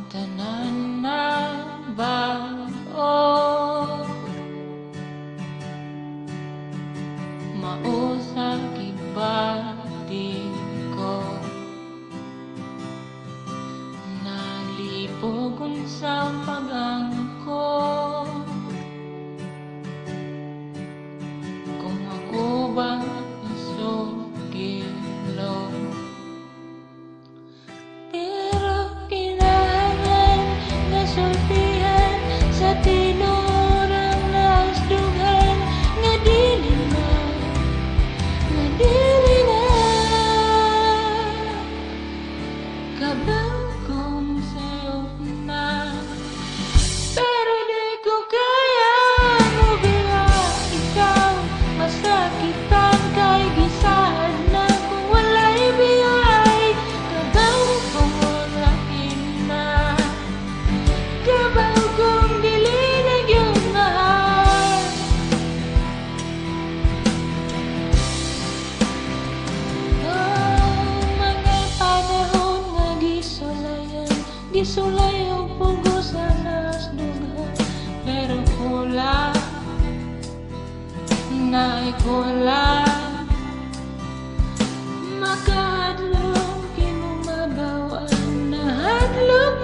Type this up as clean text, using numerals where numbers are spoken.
tanan na bao mao sa gibati ko, nalipog unsa pag-angkon. Kung ako ba nasugilong, pero kinahanglan nga sultihan sa tinurang nasdughan nga dili na kabaw kong sa'yo na. Pero di ko kaya mubila ikaw, masakitan kay gisaan na kung wala'y biyay. Kabaw kong walain na, kabaw kong dili nagyong mahal. Mga panahon nga gisulay og pugo sa nasdughan, pero kulang na kulang makahadlok, kimo mabawaan na hadlok